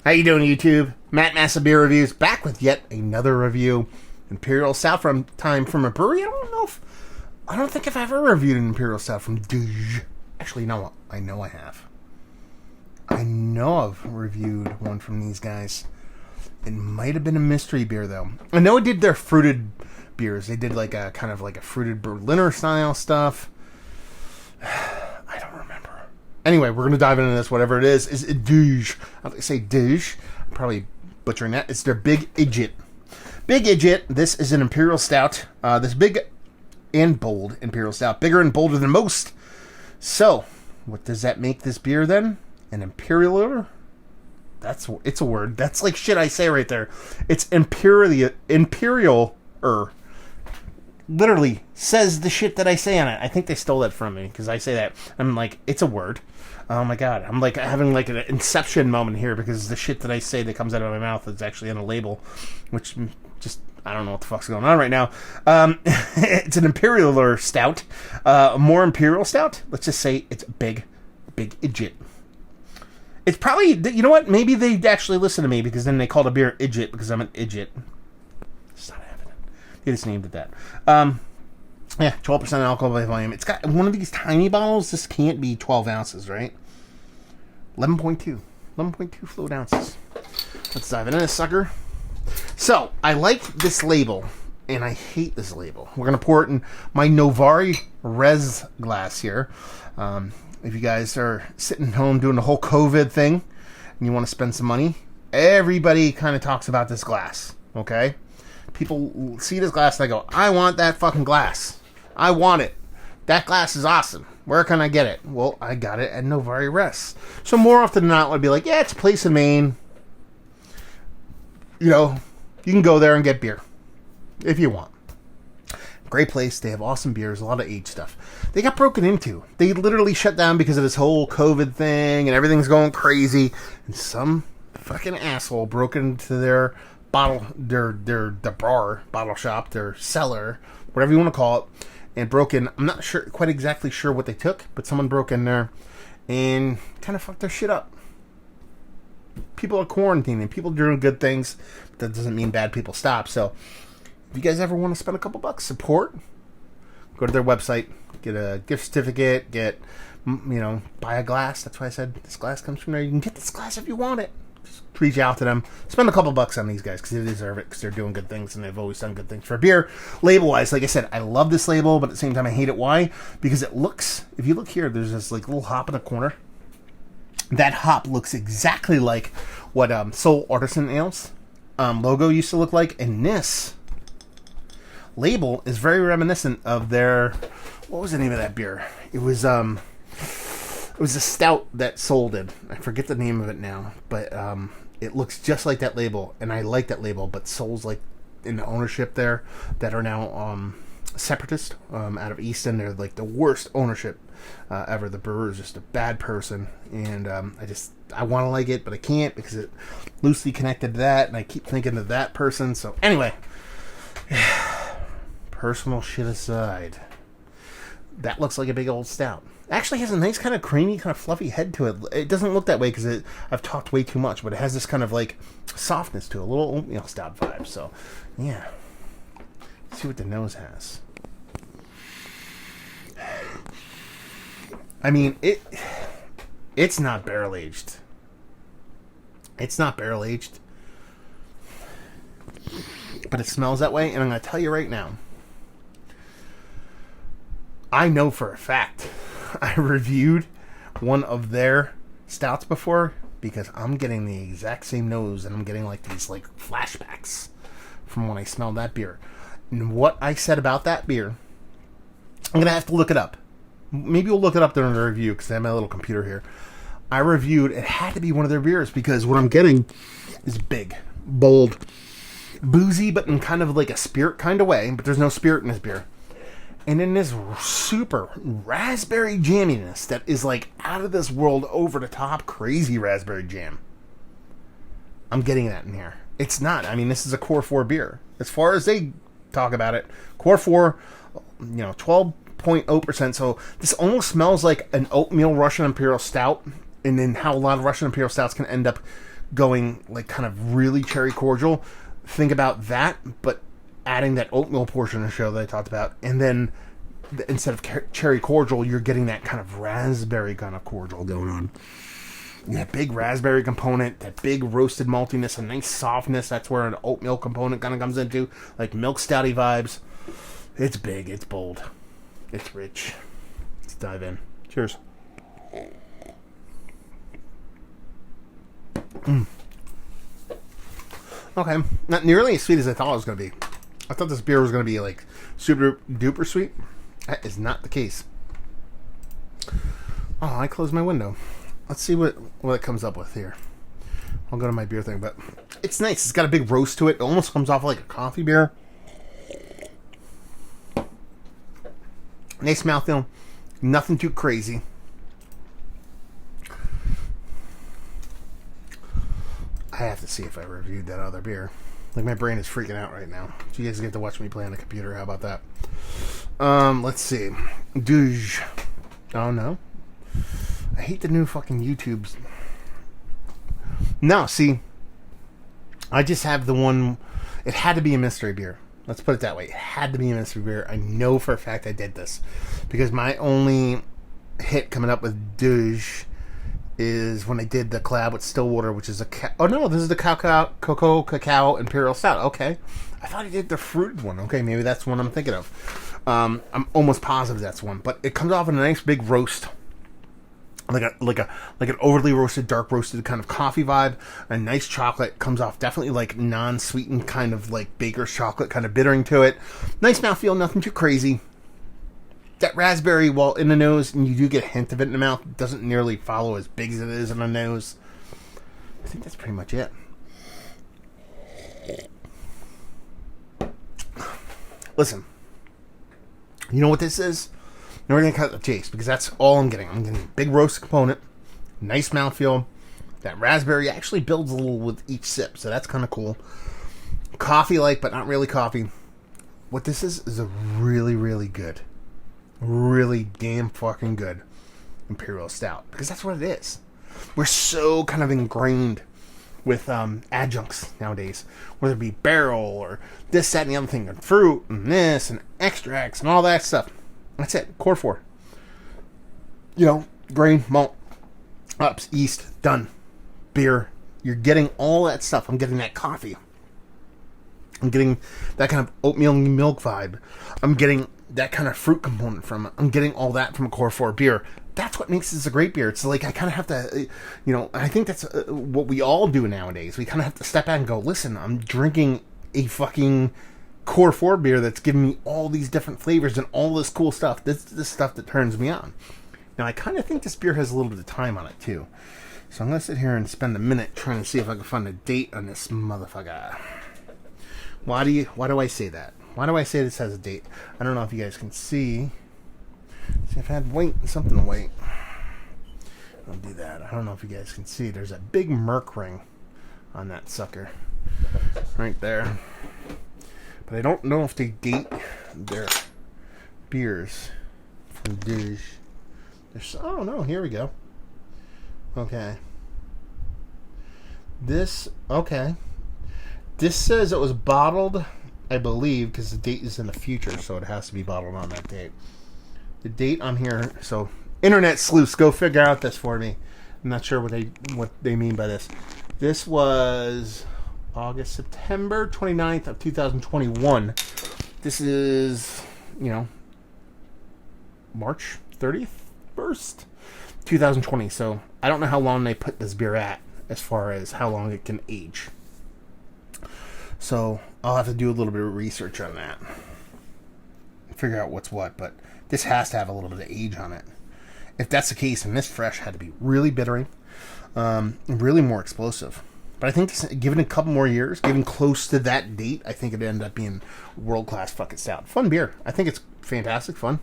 How you doing, YouTube? Matt Massa Beer Reviews, back with yet another review. Imperial Stout from a brewery. I don't think I've ever reviewed an Imperial Stout from Idjit. Actually, no, I know I have. I know I've reviewed one from these guys. It might have been a mystery beer, though. I know I did their fruited beers. They did like a kind of like a fruited Berliner style stuff. I don't remember. Anyway, we're going to dive into this. Whatever it is Idjit. I say Idjit. I'm probably butchering that. It's their Big Idjit. Big Idjit. This is an Imperial Stout. This big and bold Imperial Stout. Bigger and bolder than most. So, what does that make this beer then? An Imperialer? It's a word. That's like shit I say right there. It's Imperialer. Literally says the shit that I say on it. I think they stole that from me because I say that. I'm like, it's a word. Oh my god. I'm like having like an inception moment here because the shit that I say that comes out of my mouth is actually on a label, which just, I don't know what the fuck's going on right now. It's an Imperialer Stout. More Imperial Stout. Let's just say it's Big Idjit. It's probably, you know what? Maybe they actually listen to me because then they called a beer Idjit because I'm an Idjit. It's not evident. They just named it that. Yeah, 12% alcohol by volume. It's got one of these tiny bottles. This can't be 12 ounces, right? 11.2. 11.2 fluid ounces. Let's dive into this sucker. So, I like this label, and I hate this label. We're going to pour it in my Novari Res glass here. If you guys are sitting home doing the whole COVID thing, and you want to spend some money, everybody kind of talks about this glass, okay? People see this glass and they go, I want that fucking glass. I want it. That glass is awesome. Where can I get it? Well, I got it at Novari Res. So more often than not, I'd be like, yeah, it's a place in Maine. You know, you can go there and get beer if you want. Great place. They have awesome beers, a lot of aged stuff. They got broken into. They literally shut down because of this whole COVID thing and everything's going crazy. And some fucking asshole broke into their bottle, their bar, bottle shop, their cellar, whatever you want to call it, and broke in. I'm not sure, quite exactly sure what they took, but someone broke in there and kind of fucked their shit up. People are quarantining. People are doing good things. But that doesn't mean bad people stop. So, if you guys ever want to spend a couple bucks, support, go to their website, get a gift certificate, buy a glass. That's why I said this glass comes from there. You can get this glass if you want it. Just reach out to them. Spend a couple bucks on these guys because they deserve it because they're doing good things and they've always done good things for beer. Label-wise, like I said, I love this label, but at the same time I hate it. Why? Because it looks, if you look here, there's this like little hop in the corner. That hop looks exactly like what Soul Artisan Ales logo used to look like, and this label is very reminiscent of their, what was the name of that beer? It was a stout that Soul did. I forget the name of it now, but it looks just like that label, and I like that label, but Soul's like in the ownership there that are now separatist out of Easton. They're like the worst ownership ever. The brewer is just a bad person, and I want to like it, but I can't because it loosely connected to that, and I keep thinking of that person. So anyway, personal shit aside, that looks like a big old stout. Actually has a nice kind of creamy, kind of fluffy head to it. It doesn't look that way because I've talked way too much, but it has this kind of like softness to it, a little oatmeal stout vibe. So yeah, let's see what the nose has. I mean, it's not barrel aged. It's not barrel aged, but it smells that way. And I'm going to tell you right now, I know for a fact I reviewed one of their stouts before because I'm getting the exact same nose and I'm getting like these like flashbacks from when I smelled that beer. And what I said about that beer, I'm going to have to look it up. Maybe we'll look it up during the review because I have my little computer here. I reviewed, it had to be one of their beers because what I'm getting is big, bold, boozy, but in kind of like a spirit kind of way, but there's no spirit in this beer. And then this super raspberry jamminess that is like out of this world, over the top, crazy raspberry jam. I'm getting that in here. It's not. I mean, this is a Core 4 beer. As far as they talk about it, Core 4, 12.0%. So this almost smells like an oatmeal Russian Imperial Stout. And then how a lot of Russian Imperial Stouts can end up going like kind of really cherry cordial, think about that, but adding that oatmeal portion of the show that I talked about, and then instead of cherry cordial, you're getting that kind of raspberry kind of cordial going on. That big raspberry component, that big roasted maltiness, a nice softness. That's where an oatmeal component kind of comes into, like milk stouty vibes. It's big, it's bold, it's rich. Let's dive in. Cheers. Okay, not nearly as sweet as I thought it was going to be. I thought this beer was going to be like super duper sweet. That is not the case. Oh, I closed my window. Let's see what it comes up with here. I'll go to my beer thing, but it's nice. It's got a big roast to it. It almost comes off like a coffee beer. Nice mouthfeel. Nothing too crazy. I have to see if I reviewed that other beer. Like, my brain is freaking out right now. So you guys get to watch me play on the computer. How about that? Let's see. Douche. Oh, no. I hate the new fucking YouTubes. No, see. I just have the one. It had to be a mystery beer. Let's put it that way. It had to be a mystery beer. I know for a fact I did this. Because my only hit coming up with douche is when I did the collab with Stillwater, which is oh no, this is the Cocoa Cacao Imperial Stout. Okay. I thought I did the fruited one. Okay, maybe that's one I'm thinking of. I'm almost positive that's one. But it comes off in a nice big roast. Like an overly roasted, dark roasted kind of coffee vibe. A nice chocolate. Comes off definitely like non-sweetened kind of like baker's chocolate kind of bittering to it. Nice mouthfeel, nothing too crazy. That raspberry, while in the nose, and you do get a hint of it in the mouth, doesn't nearly follow as big as it is in the nose. I think that's pretty much it. Listen, you know what this is? Now we're going to cut the chase, because that's all I'm getting. I'm getting a big roast component, nice mouthfeel. That raspberry actually builds a little with each sip, so that's kind of cool. Coffee-like, but not really coffee. What this is a really, really good, really damn fucking good Imperial Stout, because that's what it is. We're so kind of ingrained with adjuncts nowadays, whether it be barrel or this, that, and the other thing, and fruit and this and extracts and all that stuff. That's it. Core 4. You know, grain, malt, hops, yeast, done. Beer. You're getting all that stuff. I'm getting that coffee. I'm getting that kind of oatmeal and milk vibe. I'm getting that kind of fruit component from it. I'm getting all that from a Core 4 beer. That's what makes this a great beer. It's like I kind of have to, you know, I think that's what we all do nowadays. We kind of have to step back and go, listen, I'm drinking a fucking Core 4 beer that's giving me all these different flavors and all this cool stuff. This is the stuff that turns me on. Now, I kind of think this beer has a little bit of time on it, too. So I'm going to sit here and spend a minute trying to see if I can find a date on this motherfucker. Why do I say that? Why do I say this has a date? I don't know if you guys can see. See if I had something to wait. I'll do that. I don't know if you guys can see. There's a big merc ring on that sucker. Right there. But I don't know if they date their beers from Douche. Oh no, here we go. Okay. This says it was bottled, I believe, because the date is in the future, so it has to be bottled on that date. The date on here, so internet sleuths, go figure out this for me. I'm not sure what they mean by this. This was September 29th of 2021. This is, March 31st, 2020. So I don't know how long they put this beer at as far as how long it can age. So I'll have to do a little bit of research on that. Figure out what's what, but this has to have a little bit of age on it. If that's the case, and this fresh had to be really bittering, really more explosive. But I think given a couple more years, given close to that date, I think it'd end up being world-class fucking stout. Fun beer. I think it's fantastic fun.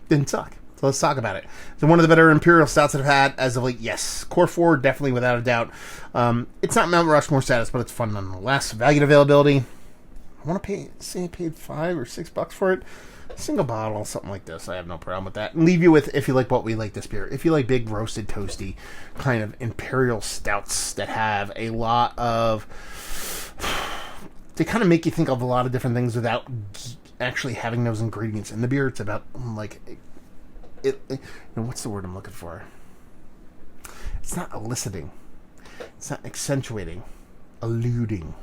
Didn't suck. So let's talk about it. So one of the better Imperial Stouts that I've had as of late, yes. Core 4, definitely without a doubt. It's not Mount Rushmore status, but it's fun nonetheless. Value and availability. I want to say I paid $5 or $6 for it. Single bottle, something like this. I have no problem with that. And leave you with, if you like what we like this beer, if you like big, roasted, toasty, kind of imperial stouts that have a lot of... They kind of make you think of a lot of different things without actually having those ingredients in the beer. It's about, like... what's the word I'm looking for? It's not eliciting. It's not accentuating. Alluding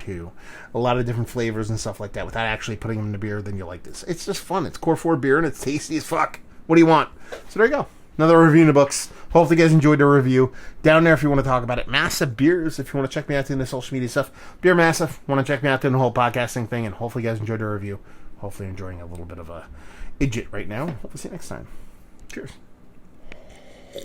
to a lot of different flavors and stuff like that without actually putting them in the beer. Then you like this. It's just fun. It's core 4 beer and it's tasty as fuck. What do you want? So there you go. Another review in the books. Hopefully you guys enjoyed the review. Down there if you want to talk about it. Massive Beers if you want to check me out doing the social media stuff. Beer Massive. Want to check me out doing the whole podcasting thing. And hopefully you guys enjoyed the review. Hopefully you're enjoying a little bit of a Idjit right now. Hope to see you next time. Cheers.